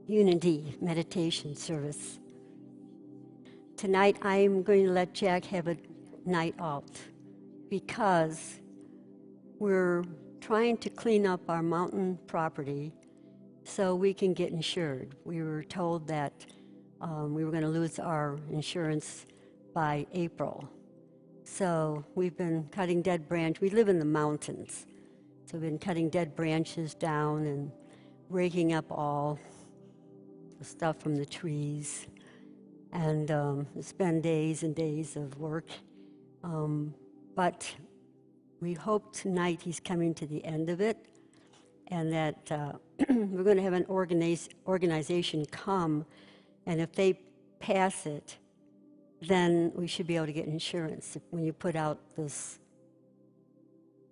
Unity meditation service. Tonight I'm going to let Jack have a night out because we're trying to clean up our mountain property so we can get insured. We were told that we were going to lose our insurance by April. So we've been cutting dead branches. We live in the mountains. So we've been cutting dead branches down and raking up all the stuff from the trees. And it's been days and days of work. But we hope tonight he's coming to the end of it, and that we're going to have an organization come, and if they pass it, then we should be able to get insurance. When you put out this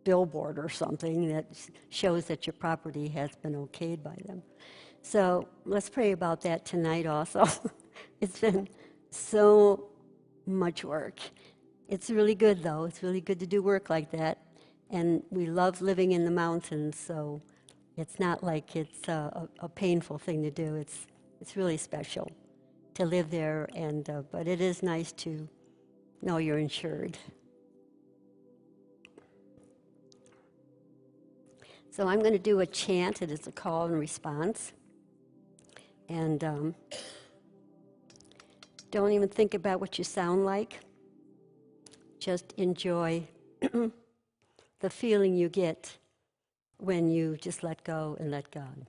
billboard or something that shows that your property has been okayed by them. So let's pray about that tonight also. It's been so much work. It's really good though. It's really good to do work like that. And we love living in the mountains, so it's not like it's a painful thing to do. It's really special to live there, and but it is nice to know you're insured. So I'm going to do a chant. It is a call and response. And don't even think about what you sound like. Just enjoy the feeling you get when you just let go and let God.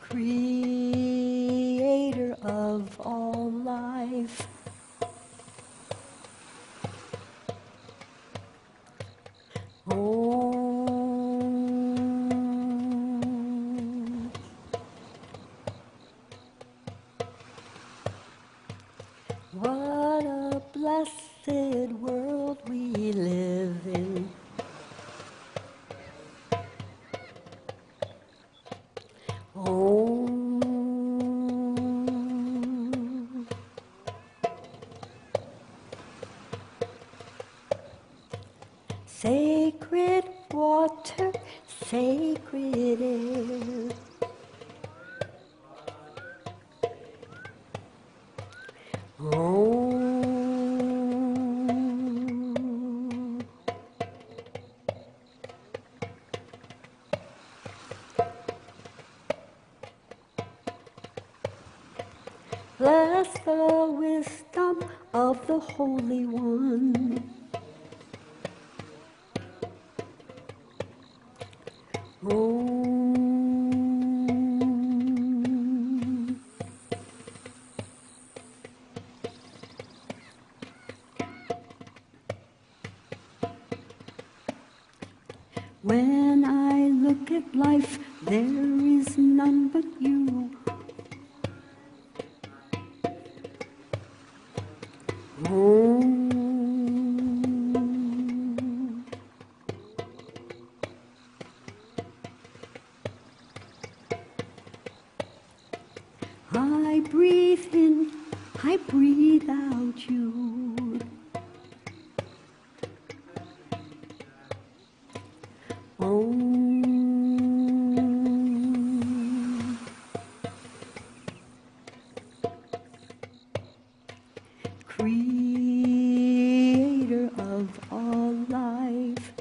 Creator of all life, Om. What a blessed world we live in. Om. Sacred water, sacred air. Om. Bless the wisdom of the Holy One. Om. When I look at life, there is none but you. Om. I breathe in, I breathe out you. Om. Creator of all life,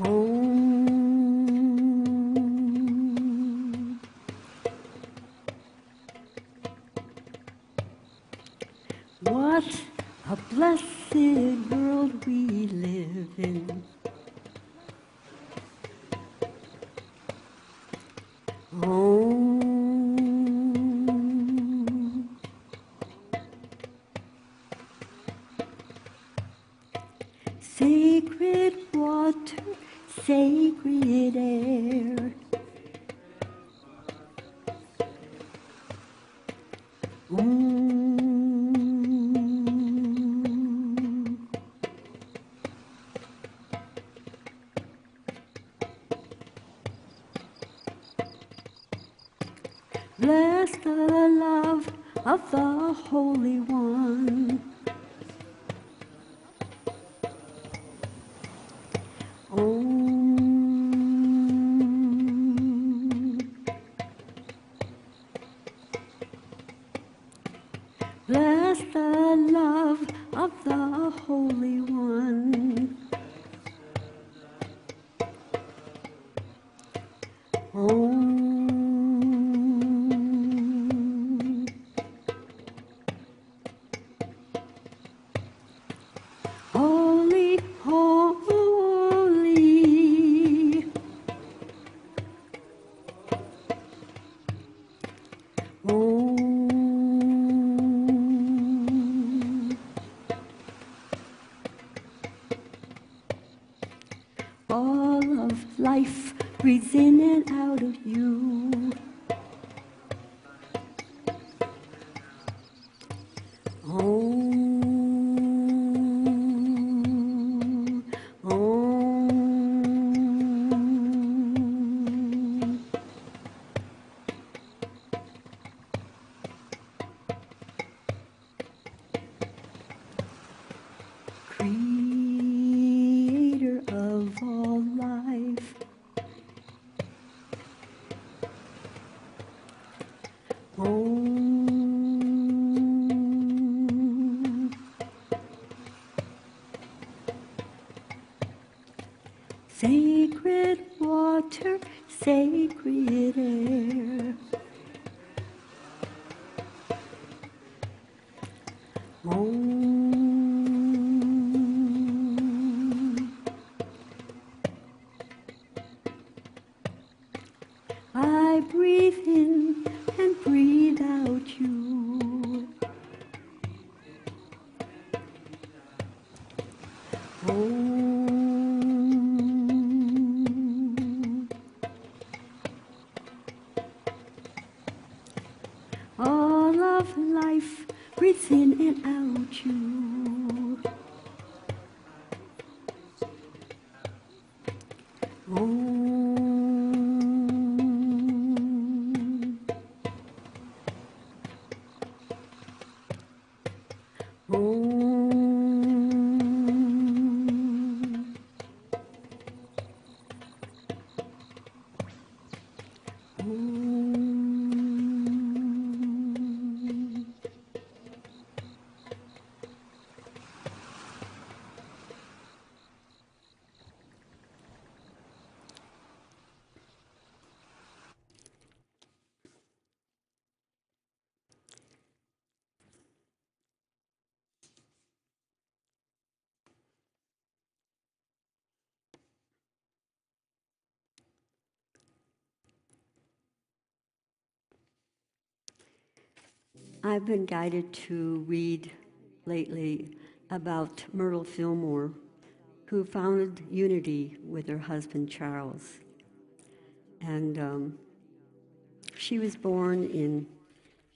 Om. What a blessed world we live in. Om. Bless the love of the Holy One. Bless the love of the Holy One. Holy, holy. All of life breathes in and out of you. Creator of all life. Sacred water, sacred air. I breathe in and breathe out you. All of life breathes in and out you. I've been guided to read lately about Myrtle Fillmore, who founded Unity with her husband Charles. And she was born in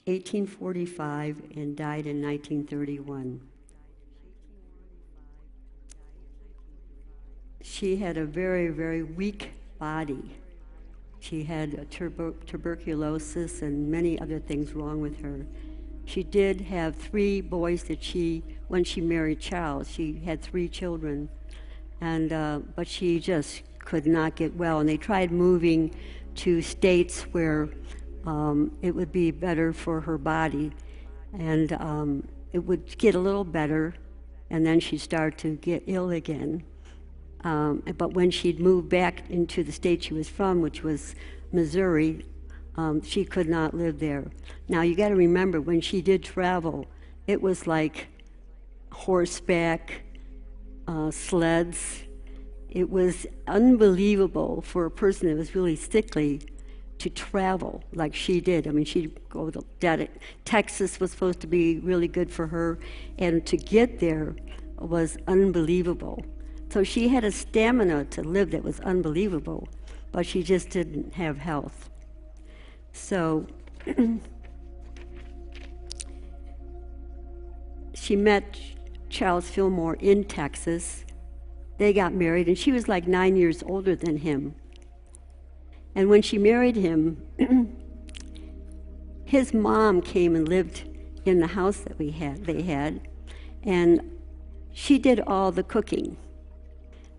1845 and died in 1931. She had a very, very weak body. She had tuberculosis and many other things wrong with her. She did have 3 boys when she married Charles, she had 3 children, but she just could not get well. And they tried moving to states where it would be better for her body, and it would get a little better, and then she'd start to get ill again. But when she'd moved back into the state she was from, which was Missouri, she could not live there. Now you got to remember, when she did travel, it was like horseback, sleds. It was unbelievable for a person that was really sickly to travel like she did. I mean, she'd go to Texas was supposed to be really good for her, and to get there was unbelievable. So she had a stamina to live that was unbelievable, but she just didn't have health. So she met Charles Fillmore in Texas. They got married, and she was like 9 years older than him. And when she married him, his mom came and lived in the house that they had, and she did all the cooking.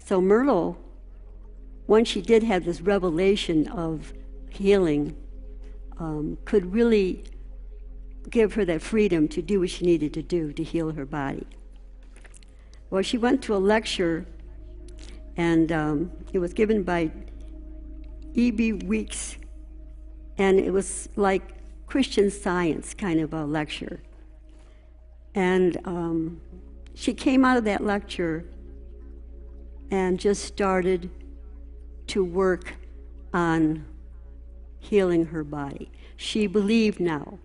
So Myrtle, once she did have this revelation of healing, could really give her that freedom to do what she needed to do to heal her body. Well, she went to a lecture, and it was given by E.B. Weeks, and it was like Christian Science kind of a lecture. And she came out of that lecture and just started to work on healing her body. She believed now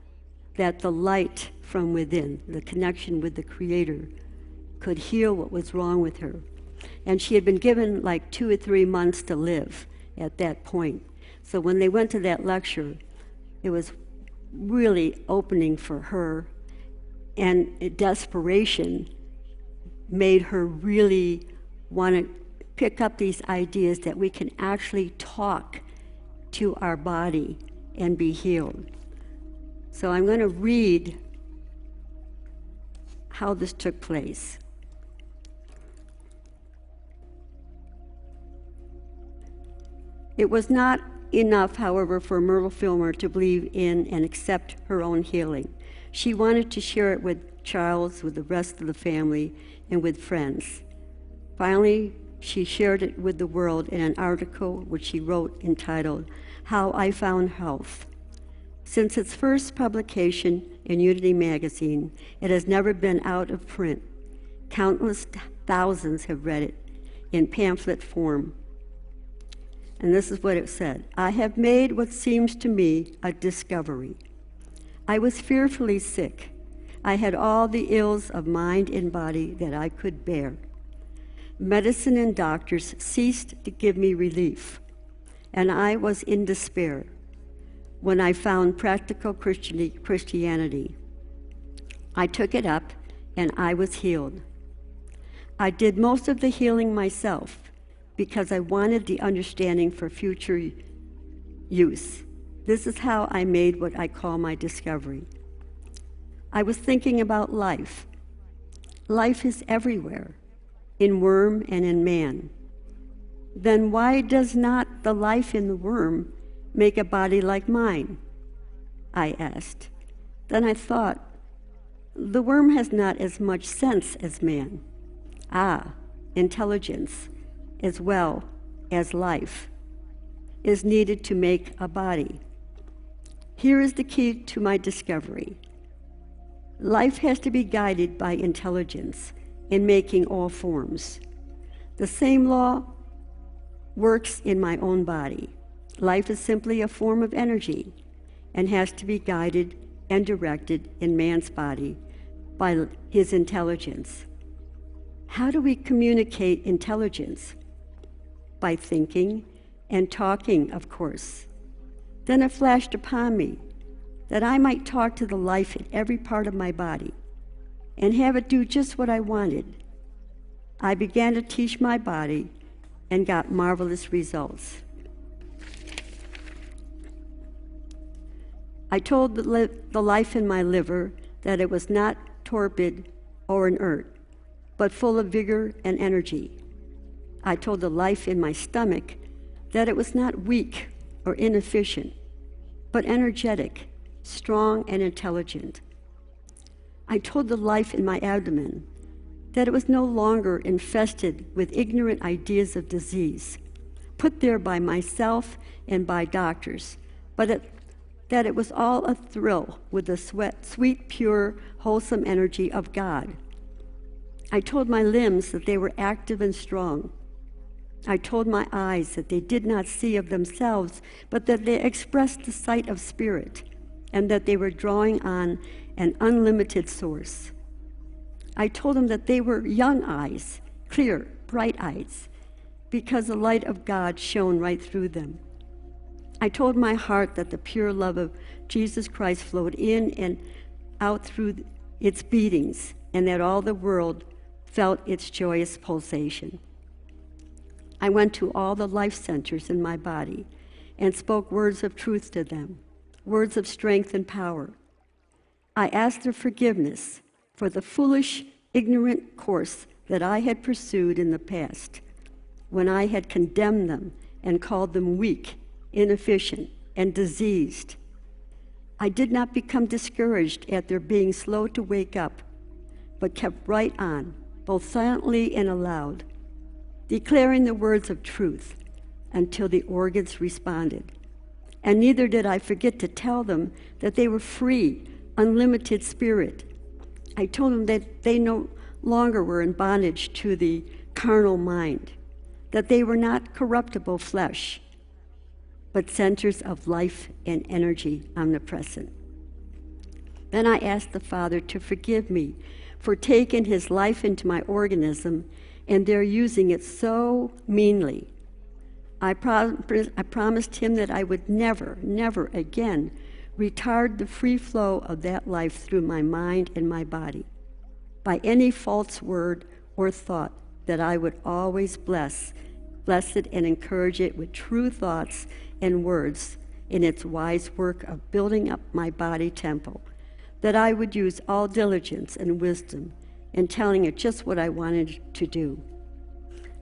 that the light from within, the connection with the Creator, could heal what was wrong with her. And she had been given like 2 or 3 months to live at that point. So when they went to that lecture, it was really opening for her, and desperation made her really want to pick up these ideas that we can actually talk to our body and be healed. So I'm going to read how this took place. It was not enough, however, for Myrtle Fillmore to believe in and accept her own healing. She wanted to share it with Charles, with the rest of the family, and with friends. Finally, she shared it with the world in an article which she wrote entitled, "How I Found Health." Since its first publication in Unity magazine, it has never been out of print. Countless thousands have read it in pamphlet form. And this is what it said: "I have made what seems to me a discovery. I was fearfully sick. I had all the ills of mind and body that I could bear. Medicine and doctors ceased to give me relief, and I was in despair when I found practical Christianity. I took it up, and I was healed. I did most of the healing myself because I wanted the understanding for future use. This is how I made what I call my discovery. I was thinking about life. Life is everywhere, in worm and in man. Then why does not the life in the worm make a body like mine? I asked. Then I thought, the worm has not as much sense as man. Intelligence, as well as life, is needed to make a body. Here is the key to my discovery. Life has to be guided by intelligence in making all forms. The same law works in my own body. Life is simply a form of energy and has to be guided and directed in man's body by his intelligence. How do we communicate intelligence? By thinking and talking, of course. Then it flashed upon me that I might talk to the life in every part of my body and have it do just what I wanted. I began to teach my body and got marvelous results. I told the life in my liver that it was not torpid or inert, but full of vigor and energy. I told the life in my stomach that it was not weak or inefficient, but energetic, strong, and intelligent. I told the life in my abdomen that it was no longer infested with ignorant ideas of disease, put there by myself and by doctors, but that it was all a thrill with the sweet, pure, wholesome energy of God. I told my limbs that they were active and strong. I told my eyes that they did not see of themselves, but that they expressed the sight of spirit, and that they were drawing on an unlimited source. I told them that they were young eyes, clear, bright eyes, because the light of God shone right through them. I told my heart that the pure love of Jesus Christ flowed in and out through its beatings, and that all the world felt its joyous pulsation. I went to all the life centers in my body and spoke words of truth to them, words of strength and power. I asked their forgiveness for the foolish, ignorant course that I had pursued in the past, when I had condemned them and called them weak, inefficient, and diseased. I did not become discouraged at their being slow to wake up, but kept right on, both silently and aloud, declaring the words of truth until the organs responded. And neither did I forget to tell them that they were free, unlimited spirit. I told them that they no longer were in bondage to the carnal mind, that they were not corruptible flesh, but centers of life and energy omnipresent. Then I asked the Father to forgive me for taking his life into my organism and there using it so meanly. I promised him that I would never, never again retard the free flow of that life through my mind and my body by any false word or thought, that I would always bless it and encourage it with true thoughts and words in its wise work of building up my body temple, that I would use all diligence and wisdom in telling it just what I wanted to do.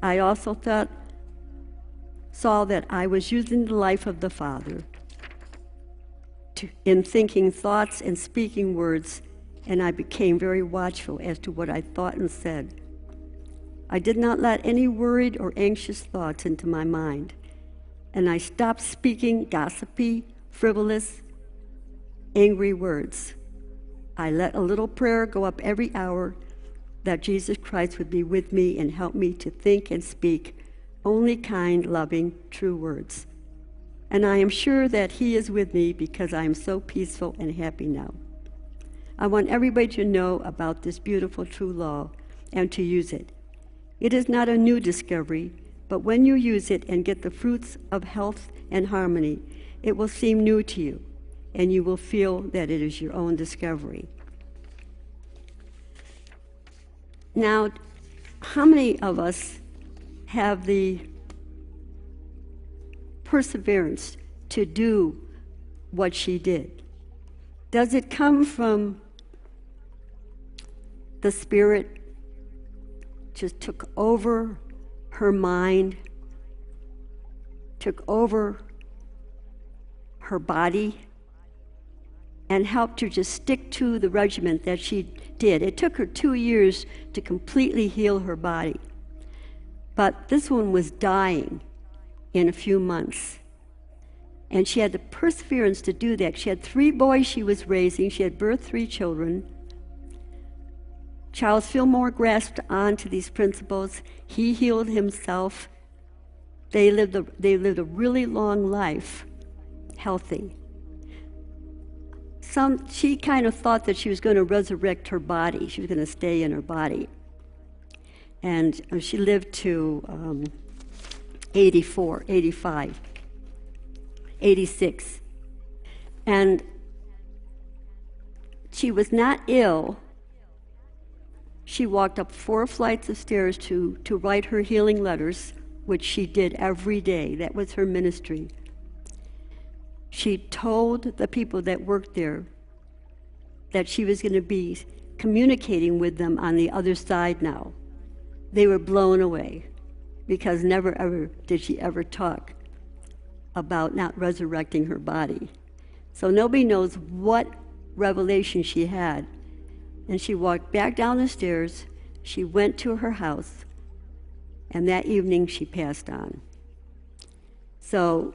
I also saw that I was using the life of the Father in thinking thoughts and speaking words, and I became very watchful as to what I thought and said. I did not let any worried or anxious thoughts into my mind, and I stopped speaking gossipy, frivolous, angry words. I let a little prayer go up every hour that Jesus Christ would be with me and help me to think and speak only kind, loving, true words. And I am sure that he is with me because I am so peaceful and happy now. I want everybody to know about this beautiful true law and to use it. It is not a new discovery, but when you use it and get the fruits of health and harmony, it will seem new to you, and you will feel that it is your own discovery. Now, how many of us have the perseverance to do what she did? Does it come from the Spirit just took over her mind, took over her body, and helped her just stick to the regimen that she did? It took her 2 years to completely heal her body. But this one was dying in a few months. And she had the perseverance to do that. She had 3 boys she was raising. She had birthed 3 children. Charles Fillmore grasped onto these principles. He healed himself. They lived a really long life, healthy. She kind of thought that she was going to resurrect her body. She was going to stay in her body. And she lived to 84, 85, 86. And she was not ill. She walked up 4 flights of stairs to write her healing letters, which she did every day. That was her ministry. She told the people that worked there that she was going to be communicating with them on the other side now. They were blown away because never ever did she ever talk about not resurrecting her body. So nobody knows what revelation she had. And she walked back down the stairs, she went to her house, and that evening she passed on. So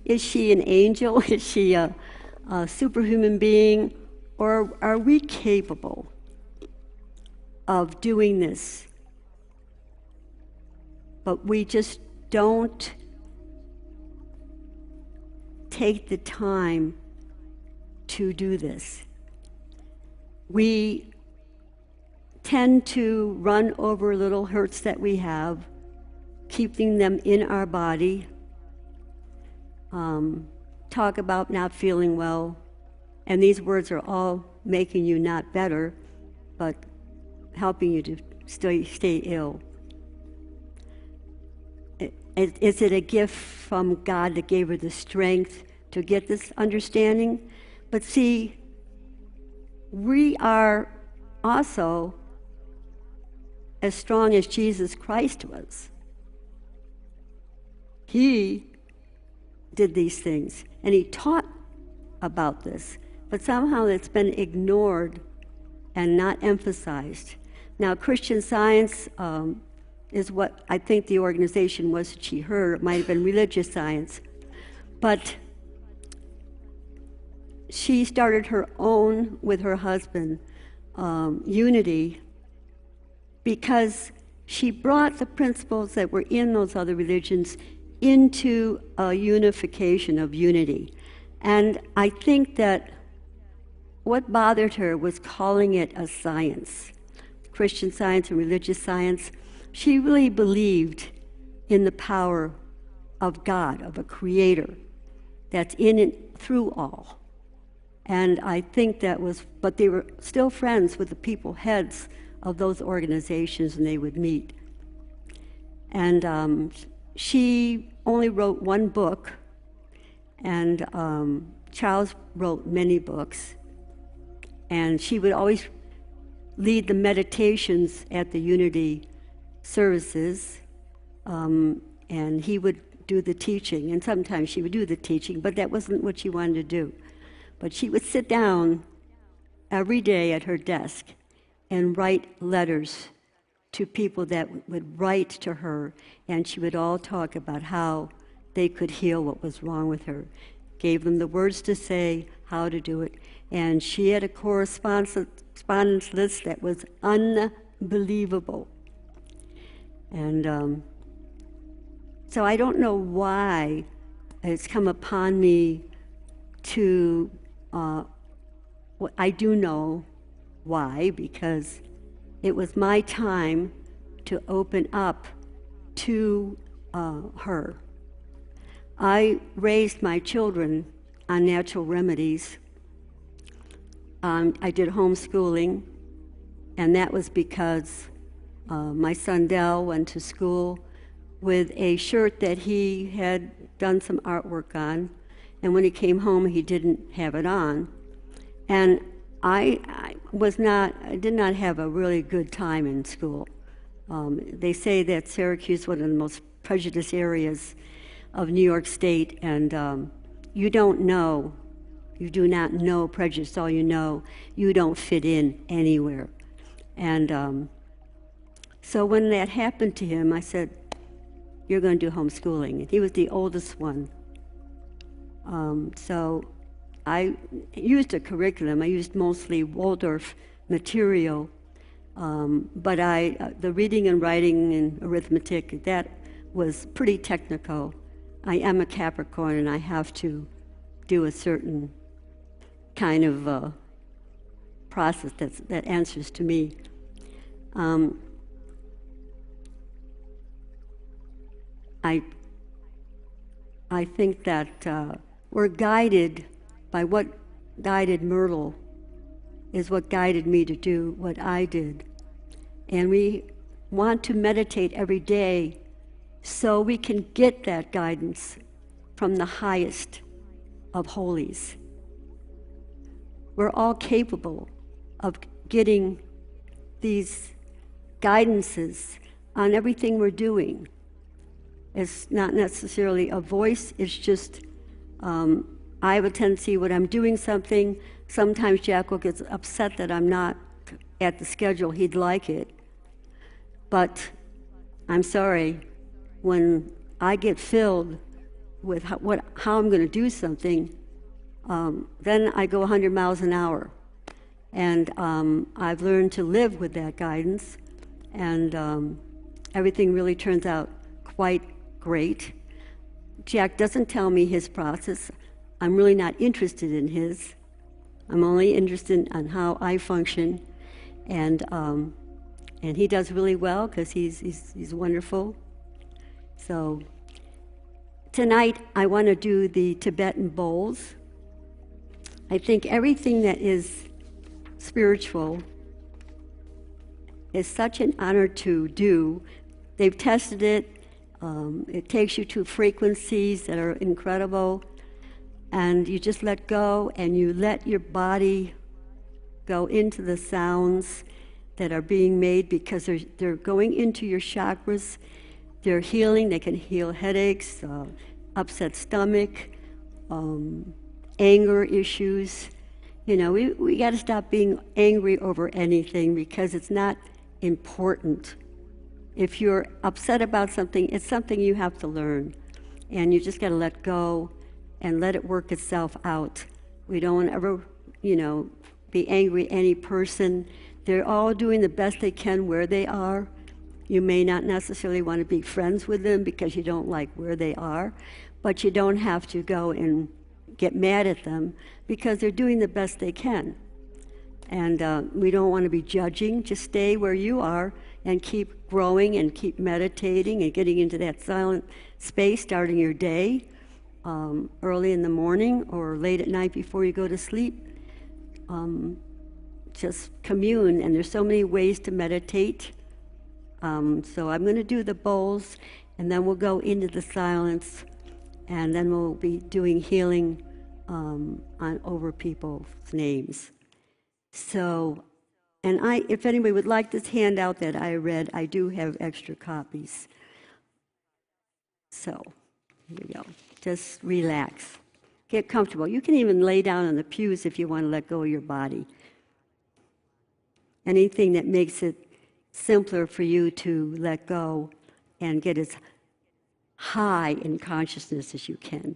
is she an angel? Is she a superhuman being? Or are we capable of doing this? But we just don't take the time to do this. We tend to run over little hurts that we have, keeping them in our body, talk about not feeling well, and these words are all making you not better. but helping you to stay ill. Is it a gift from God that gave her the strength to get this understanding? But see, we are also as strong as Jesus Christ was. He did these things, and he taught about this, but somehow it's been ignored and not emphasized. Now, Christian Science is what I think the organization was that she heard. It might have been religious science. But she started her own with her husband, Unity, because she brought the principles that were in those other religions into a unification of unity. And I think that what bothered her was calling it a science, Christian Science and religious science. She really believed in the power of God, of a creator that's in and through all. And I think that was, but they were still friends with the people, heads of those organizations, and they would meet. And she only wrote one book, and Charles wrote many books. And she would always lead the meditations at the Unity services, and he would do the teaching, and sometimes she would do the teaching, but that wasn't what she wanted to do. But she would sit down every day at her desk and write letters to people that would write to her, and she would all talk about how they could heal what was wrong with her. Gave them the words to say, how to do it, and she had a correspondence list that was unbelievable. And so I don't know why it's come upon me to, I do know why, because it was my time to open up to her. I raised my children on natural remedies. I did homeschooling, and that was because my son Dell went to school with a shirt that he had done some artwork on, and when he came home he didn't have it on. And I did not have a really good time in school. They say that Syracuse is one of the most prejudiced areas of New York State, and you do not know prejudice. All you know, you don't fit in anywhere. And so when that happened to him, I said, you're going to do homeschooling. And he was the oldest one. So I used a curriculum. I used mostly Waldorf material, but the reading and writing and arithmetic, that was pretty technical. I am a Capricorn, and I have to do a certain kind of process that answers to me. I think that we're guided by what guided Myrtle is what guided me to do what I did. And we want to meditate every day so we can get that guidance from the highest of holies. We're all capable of getting these guidances on everything we're doing. It's not necessarily a voice, it's just, I have a tendency when I'm doing something, sometimes Jack will get upset that I'm not at the schedule he'd like it. But I'm sorry, when I get filled with how I'm going to do something, then I go 100 miles an hour. And I've learned to live with that guidance, and everything really turns out quite great. Jack doesn't tell me his process. I'm really not interested in his. I'm only interested in how I function, and he does really well because he's wonderful. So tonight I want to do the Tibetan bowls. I think everything that is spiritual is such an honor to do. They've tested it. It takes you to frequencies that are incredible. And you just let go and you let your body go into the sounds that are being made because they're going into your chakras. They're healing. They can heal headaches, upset stomach, anger issues. You know, we got to stop being angry over anything because it's not important. If you're upset about something, it's something you have to learn. And you just got to let go and let it work itself out. We don't ever, be angry at any person. They're all doing the best they can where they are. You may not necessarily want to be friends with them because you don't like where they are, but you don't have to go and get mad at them because they're doing the best they can. And we don't want to be judging. Just stay where you are and keep growing and keep meditating and getting into that silent space, starting your day early in the morning or late at night before you go to sleep. Just commune, and there's so many ways to meditate. So I'm going to do the bowls, and then we'll go into the silence, and then we'll be doing healing over people's names. So, and if anybody would like this handout that I read, I do have extra copies. So, here we go. Just relax. Get comfortable. You can even lay down on the pews if you want to let go of your body. Anything that makes it simpler for you to let go and get as high in consciousness as you can.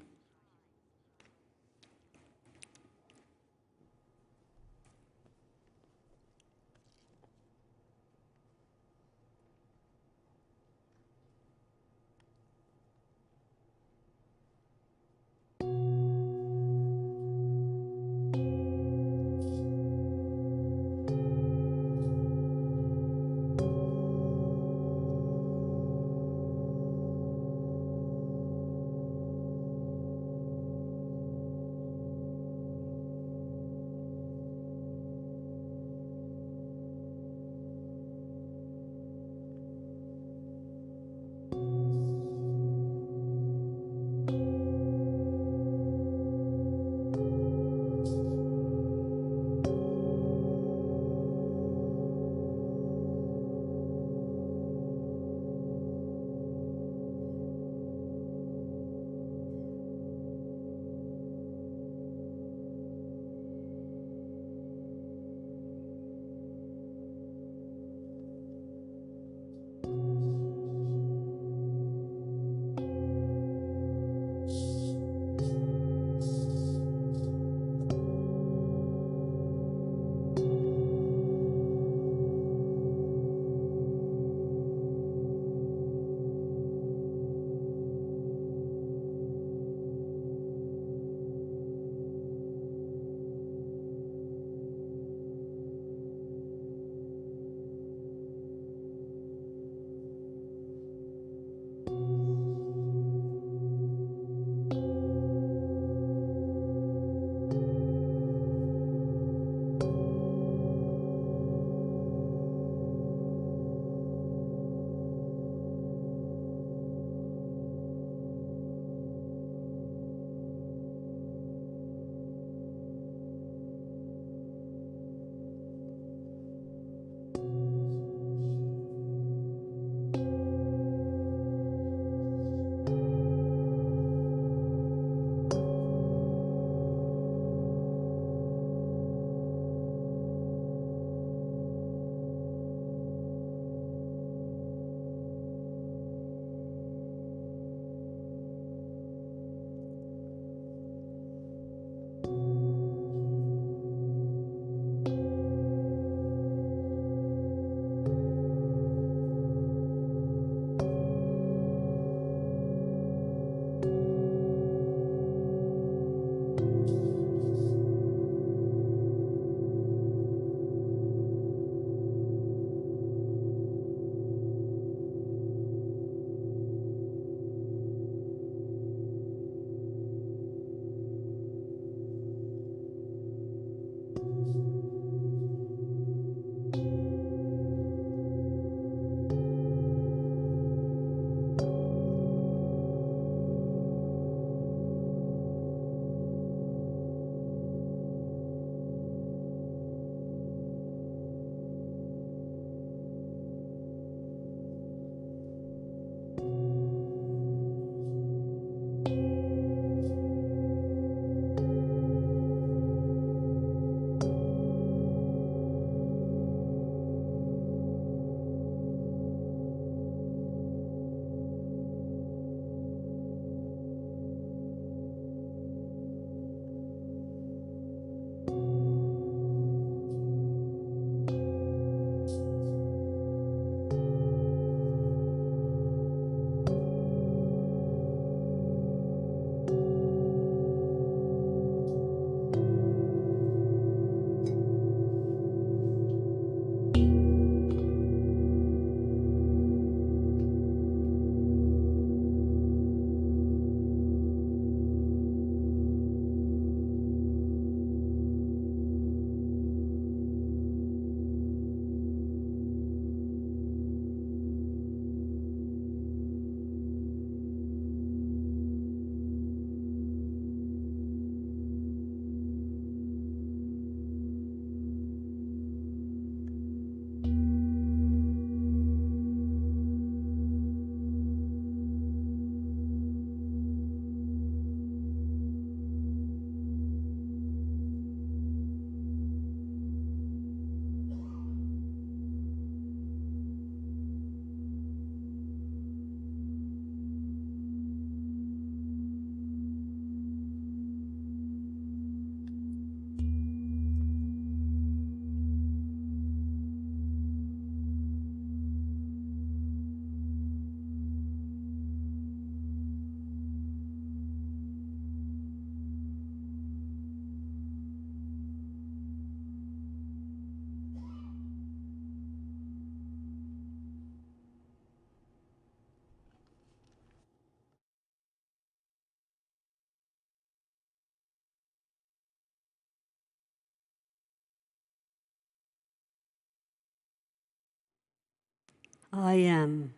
I am.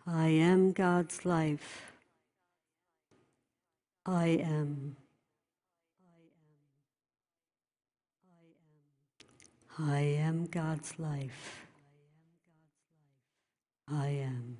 I am God's life. I am. I am God's life. I am.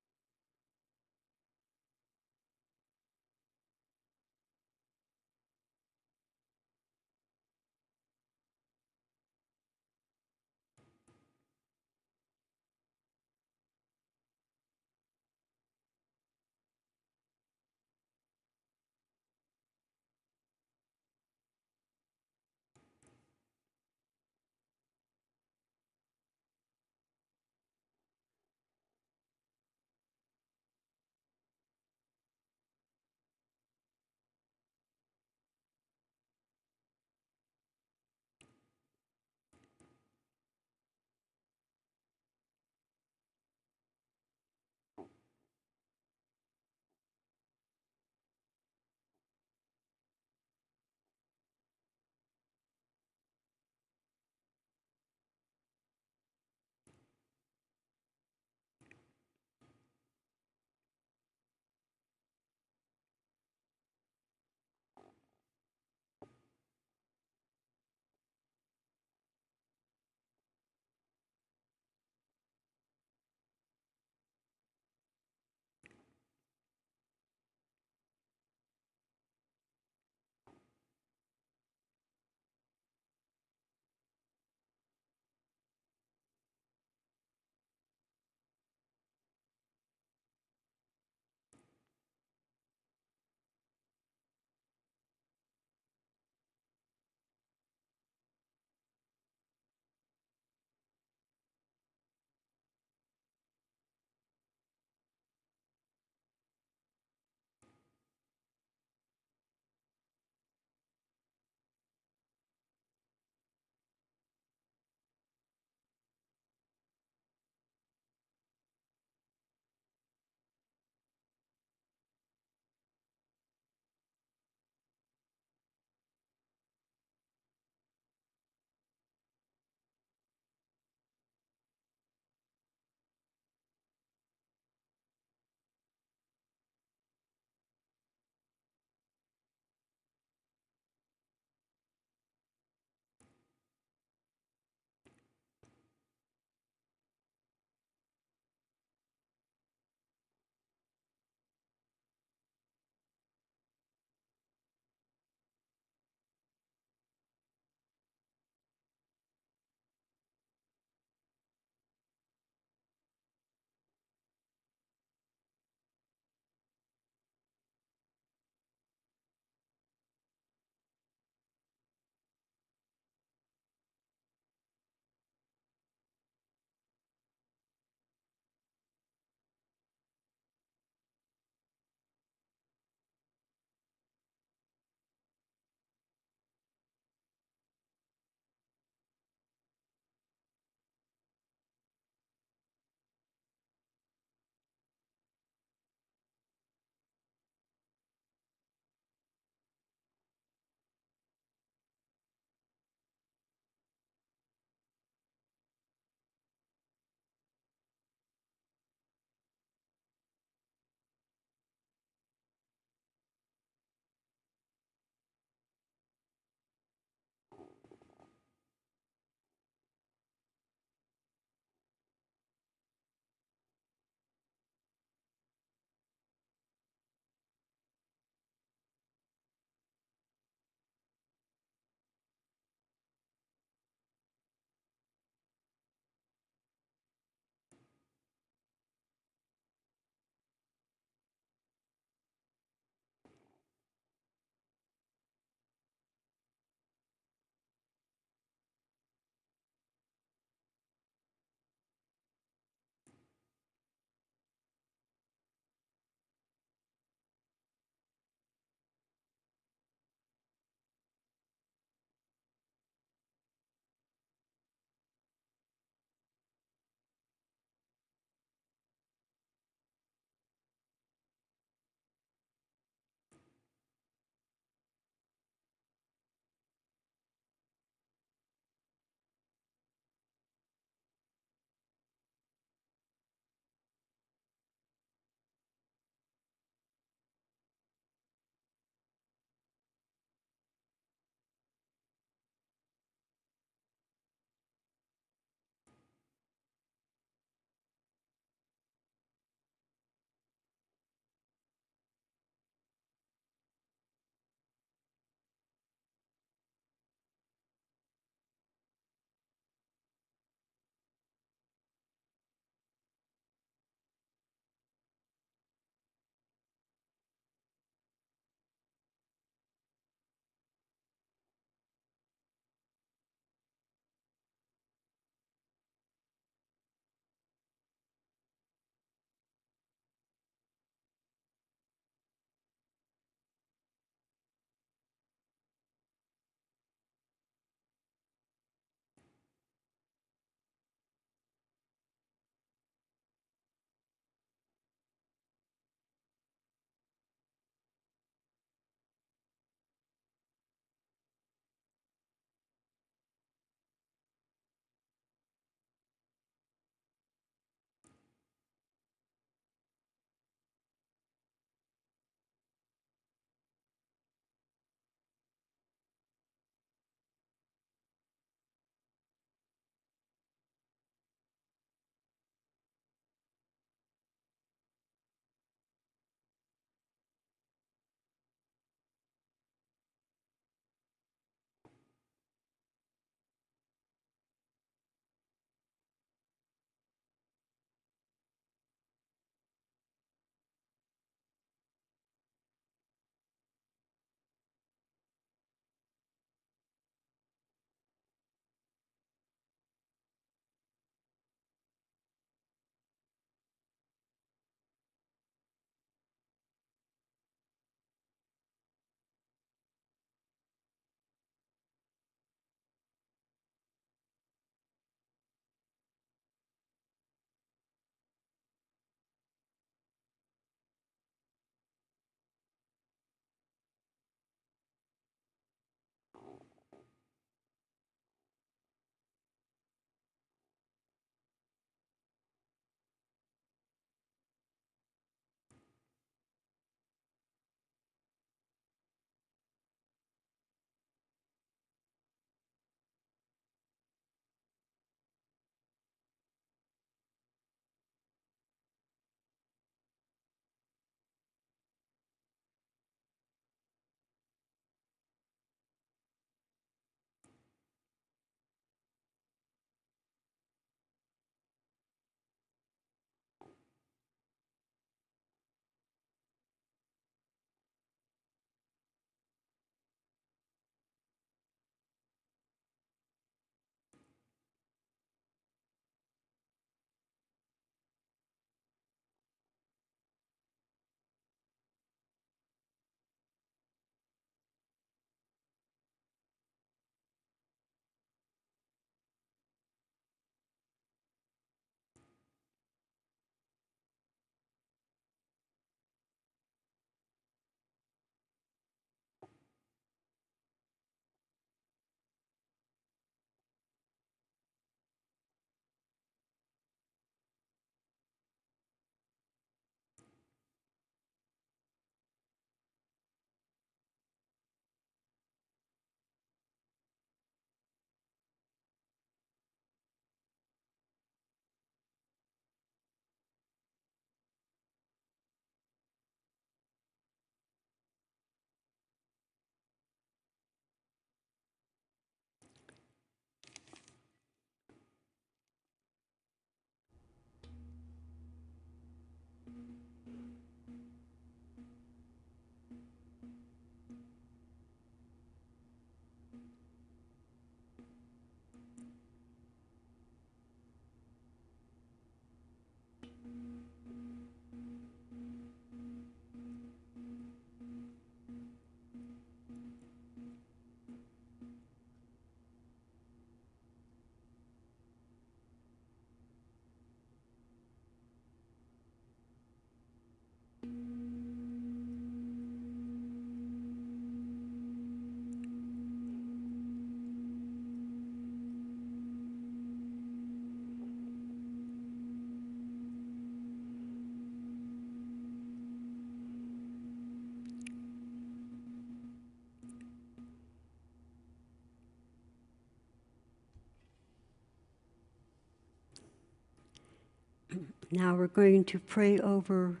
Now we're going to pray over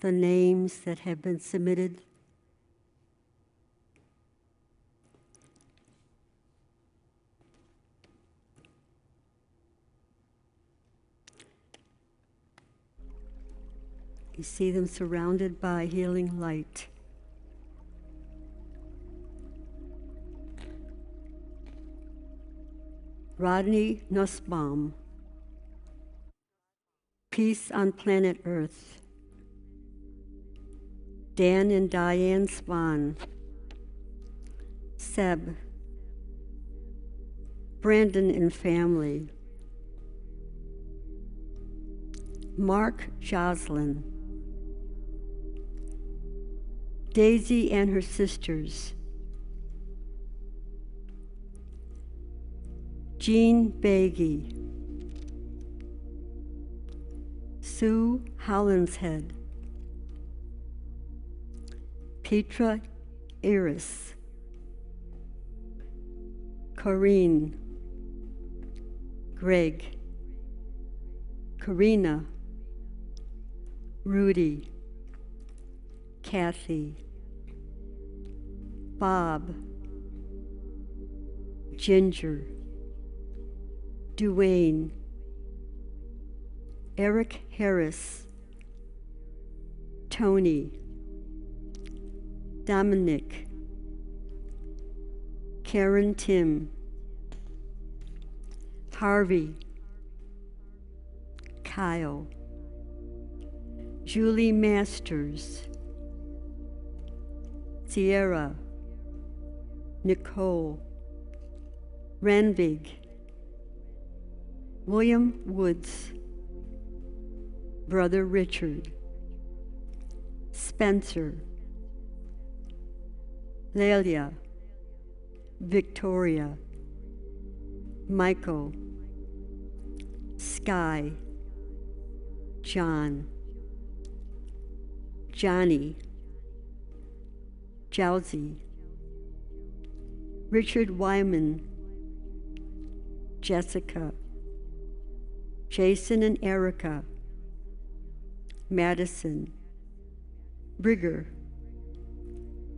the names that have been submitted. You see them surrounded by healing light. Rodney Nussbaum, Peace on Planet Earth. Dan and Diane Spahn, Seb, Brandon and family. Mark Joslin, Daisy and her sisters, Jean Baggy, Sue Hollinshead, Petra Iris, Corrine, Greg, Karina, Rudy, Kathy, Bob, Ginger, Duane, Eric Harris, Tony, Dominic, Karen Tim, Harvey, Kyle, Julie Masters, Sierra, Nicole, Ranvig, William Woods, Brother Richard, Spencer, Lelia, Victoria, Michael, Sky, John, Johnny, Jowsey, Richard Wyman, Jessica, Jason and Erica, Madison, Brigger,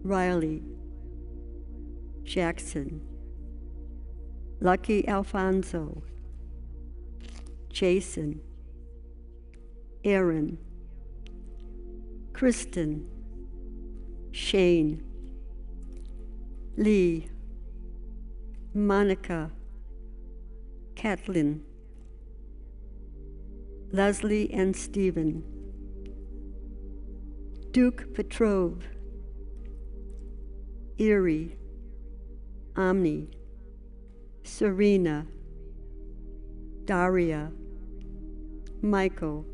Riley, Jackson, Lucky Alfonso, Jason, Aaron, Kristen, Shane, Lee, Monica, Kathleen, Leslie and Stephen, Duke Petrov, Erie, Omni, Serena, Daria, Michael,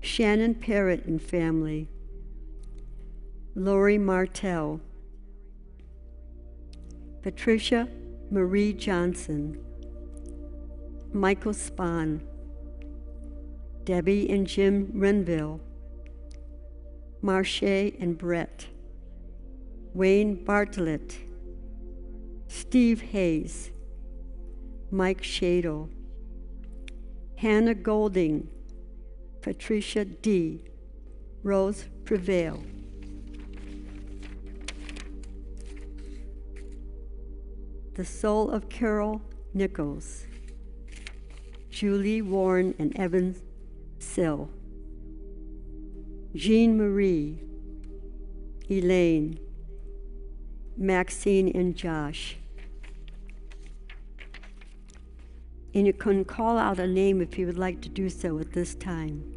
Shannon Parrott and family, Lori Martell, Patricia Marie Johnson, Michael Spahn, Debbie and Jim Renville, Marche and Brett, Wayne Bartlett, Steve Hayes, Mike Shadle, Hannah Golding, Patricia D., Rose Prevail. The soul of Carol Nichols, Julie Warren and Evan Sill, Jean Marie, Elaine, Maxine and Josh. And you can call out a name if you would like to do so at this time.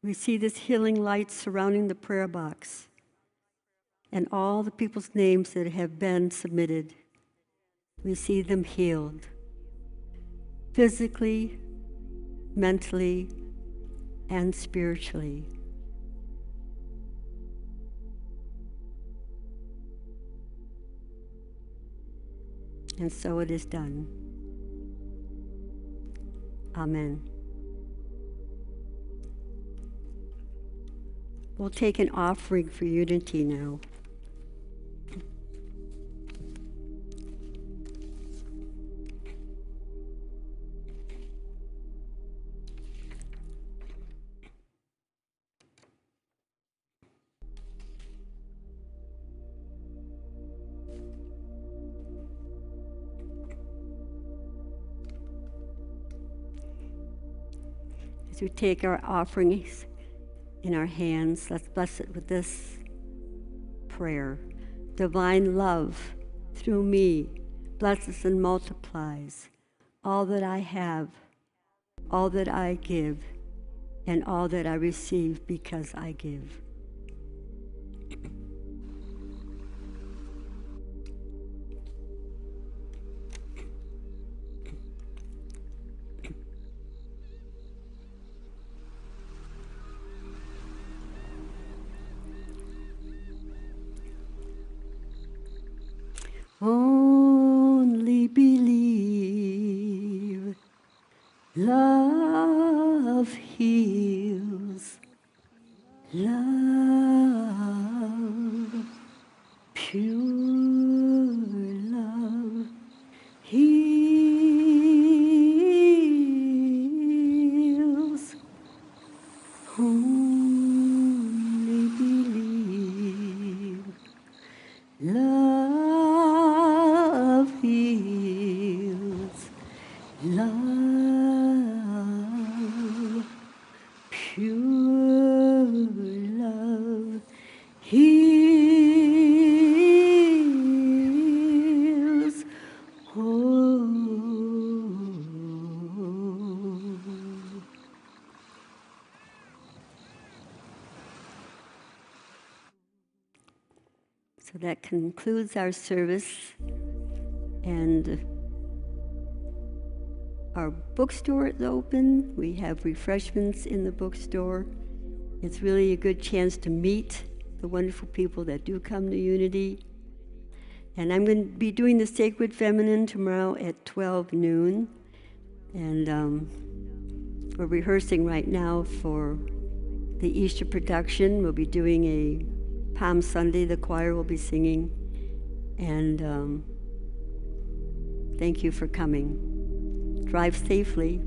We see this healing light surrounding the prayer box and all the people's names that have been submitted. We see them healed physically, mentally, and spiritually. And so it is done. Amen. We'll take an offering for unity now. As we take our offerings in our hands, let's bless it with this prayer. Divine love through me blesses and multiplies all that I have, all that I give, and all that I receive because I give. Only believe, love heals, love, pure love heals. Only believe, love heals, love, pure love heals. Oh. So that concludes our service, and our bookstore is open. We have refreshments in the bookstore. It's really a good chance to meet the wonderful people that do come to Unity. And I'm going to be doing the Sacred Feminine tomorrow at 12 noon. And we're rehearsing right now for the Easter production. We'll be doing a Palm Sunday. The choir will be singing. And thank you for coming. Drive safely.